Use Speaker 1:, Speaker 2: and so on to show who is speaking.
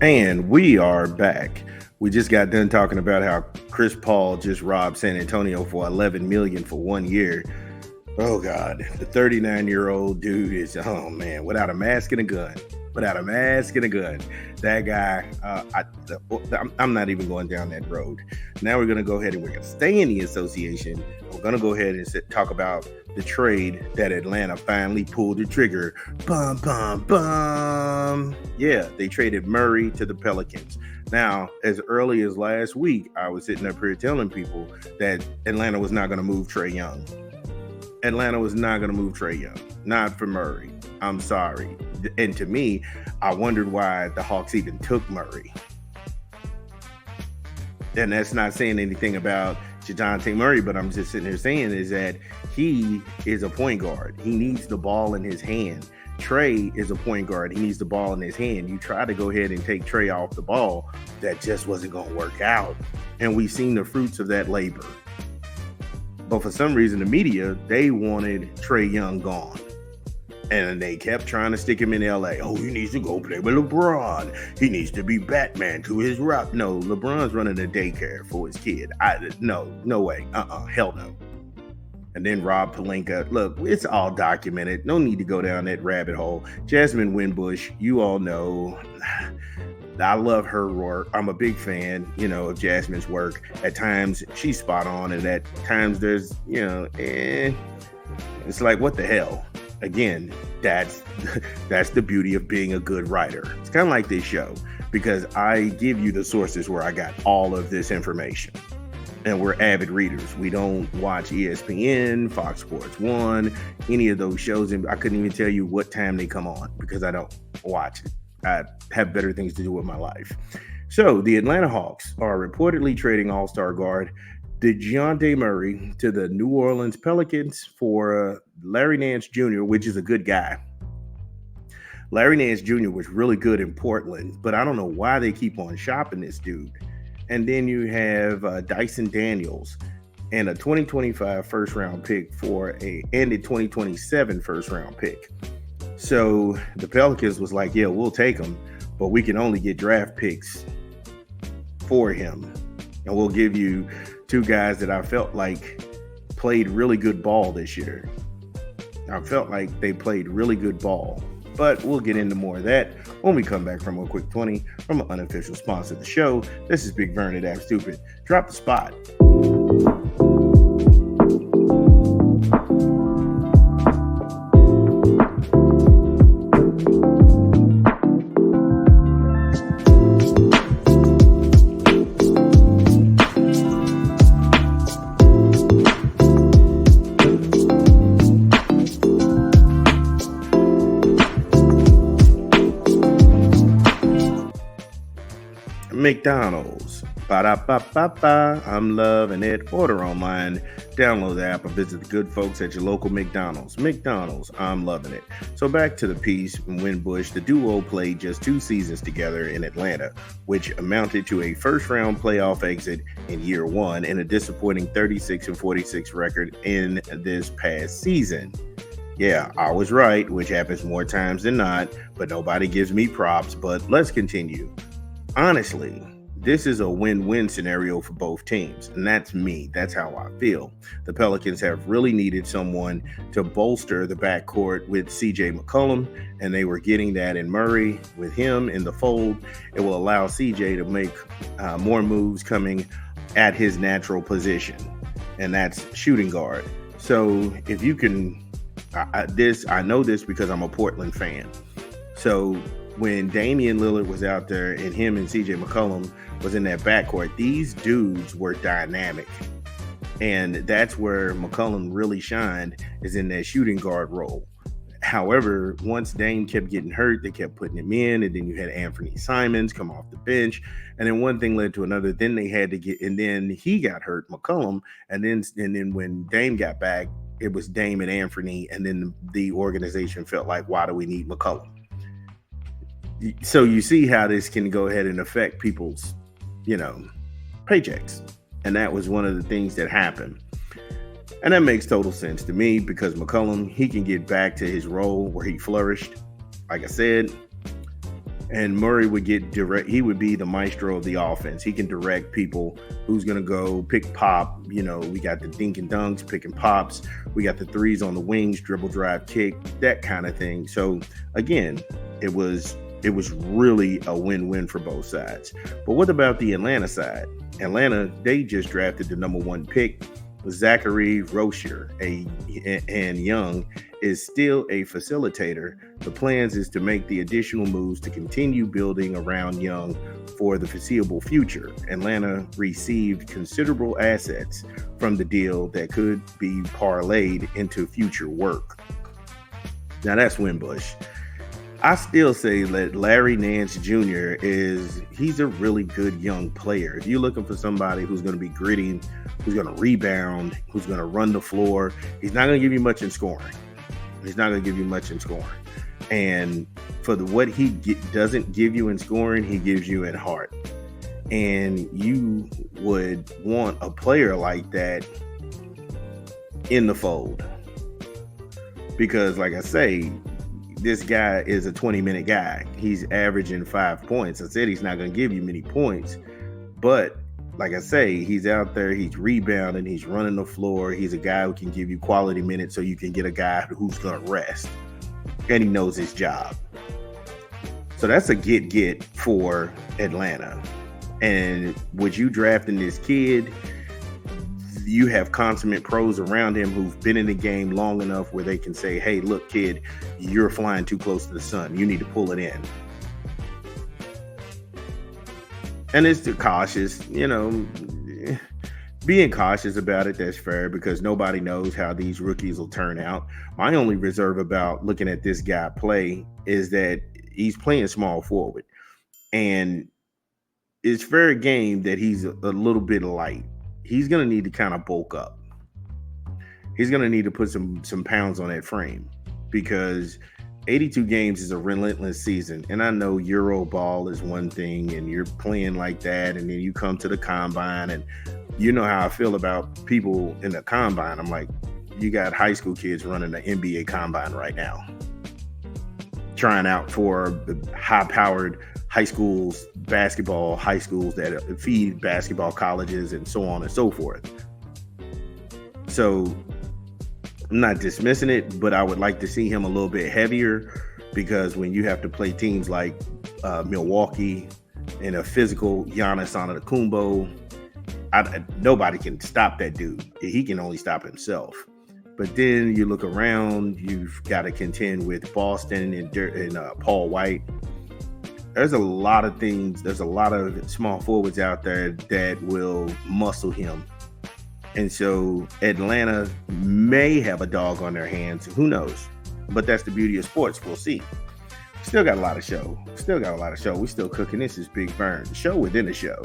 Speaker 1: And we are back. We just got done talking about how Chris Paul just robbed San Antonio for 11 million for 1 year. Oh God, the 39-year-old dude is without a mask and a gun. Without a mask and a gun, that guy. I'm not even going down that road. Now we're going to go ahead and we're going to stay in the association. We're going to go ahead and talk about the trade that Atlanta finally pulled the trigger. Bum, bum, bum. Yeah, they traded Murray to the Pelicans. Now, as early as last week, I was sitting up here telling people that Atlanta was not going to move Trae Young. Atlanta was not going to move Trae Young. Not for Murray. I'm sorry. And to me, I wondered why the Hawks even took Murray. And that's not saying anything about Dejounte Murray, but I'm just sitting there saying is that he is a point guard. He needs the ball in his hand. Trae is a point guard. He needs the ball in his hand. You try to go ahead and take Trae off the ball. That just wasn't going to work out. And we've seen the fruits of that labor. But for some reason, the media, they wanted Trae Young gone. And they kept trying to stick him in LA. Oh, he needs to go play with LeBron. He needs to be Batman to his rock. No, LeBron's running a daycare for his kid. No way. Hell no. And then Rob Pelinka. Look, it's all documented. No need to go down that rabbit hole. Jasmine Winbush, you all know. I love her work. I'm a big fan, of Jasmine's work. At times, she's spot on. And at times, there's, it's like, what the hell? Again, that's the beauty of being a good writer. It's kind of like this show because I give you the sources where I got all of this information. And we're avid readers. We don't watch ESPN, Fox Sports 1, any of those shows. And I couldn't even tell you what time they come on because I don't watch it. I have better things to do with my life. So the Atlanta Hawks are reportedly trading all-star guard DeJounte Murray to the New Orleans Pelicans for Larry Nance Jr., which is a good guy. Larry Nance Jr. was really good in Portland, but I don't know why they keep on shopping this dude. And then you have Dyson Daniels and a 2025 first-round pick and a 2027 first-round pick. So the Pelicans was like, yeah, we'll take him, but we can only get draft picks for him. And we'll give you two guys that I felt like played really good ball this year. I felt like they played really good ball. But we'll get into more of that when we come back from a quick 20 from an unofficial sponsor of the show. This is Big Vern at Act Stupid. Drop the spot. McDonald's. Ba-da-ba-ba-ba. I'm loving it. Order online. Download the app and visit the good folks at your local McDonald's. McDonald's. I'm loving it. So back to the piece from Winbush. The duo played just 2 seasons together in Atlanta, which amounted to a first-round playoff exit in year 1 and a disappointing 36-46 record in this past season. Yeah, I was right, which happens more times than not, but nobody gives me props. But let's continue. Honestly, this is a win-win scenario for both teams, and that's me. That's how I feel. The Pelicans have really needed someone to bolster the backcourt with CJ McCollum, and they were getting that in Murray. With him in the fold, it will allow CJ to make more moves coming at his natural position, and that's shooting guard. So if you can, I know this because I'm a Portland fan. So when Damian Lillard was out there and him and CJ McCollum was in that backcourt, these dudes were dynamic. And that's where McCollum really shined, is in that shooting guard role. However, once Dame kept getting hurt, they kept putting him in, and then you had Anthony Simons come off the bench, and then one thing led to another. Then they had to and then he got hurt, McCollum, and then when Dame got back, it was Dame and Anthony, and then the organization felt like, why do we need McCollum? So you see how this can go ahead and affect people's, paychecks. And that was one of the things that happened. And that makes total sense to me because McCollum, he can get back to his role where he flourished. Like I said, And Murray would get direct. He would be the maestro of the offense. He can direct people who's going to go pick pop. We got the dink and dunks, pick and pops. We got the threes on the wings, dribble, drive, kick, that kind of thing. So again, it was really a win-win for both sides. But what about the Atlanta side? Atlanta, they just drafted the number 1 pick. Zachary Rozier, and Young is still a facilitator. The plans is to make the additional moves to continue building around Young for the foreseeable future. Atlanta received considerable assets from the deal that could be parlayed into future work. Now that's Winbush. I still say that Larry Nance Jr. he's a really good young player. If you're looking for somebody who's going to be gritty, who's going to rebound, who's going to run the floor, he's not going to give you much in scoring. And for what he doesn't give you in scoring, he gives you in heart. And you would want a player like that in the fold. Because like I say, this guy is a 20-minute guy. He's averaging 5 points. I said he's not going to give you many points, but like I say, he's out there, he's rebounding, he's running the floor. He's a guy who can give you quality minutes so you can get a guy who's going to rest, and he knows his job. So that's a get for Atlanta. And with you drafting this kid, you have consummate pros around him who've been in the game long enough where they can say, hey, look, kid, you're flying too close to the sun. You need to pull it in. And it's cautious, being cautious about it. That's fair, because nobody knows how these rookies will turn out. My only reserve about looking at this guy play is that he's playing small forward. And it's fair game that he's a little bit light. He's going to need to kind of bulk up. He's going to need to put some pounds on that frame, because 82 games is a relentless season. And I know Euro ball is one thing and you're playing like that, and then you come to the combine, and you know how I feel about people in the combine. I'm like, you got high school kids running the NBA combine right now, trying out for the high-powered high schools that feed basketball colleges and so on and so forth. So I'm not dismissing it, but I would like to see him a little bit heavier, because when you have to play teams like Milwaukee and a physical Giannis Antetokounmpo, nobody can stop that dude. He can only stop himself. But then you look around, you've got to contend with Boston and Paul White. There's a lot of things. There's a lot of small forwards out there that will muscle him. And so Atlanta may have a dog on their hands. Who knows? But that's the beauty of sports. We'll see. Still got a lot of show. We still cooking. This is Big Burn, show within a show.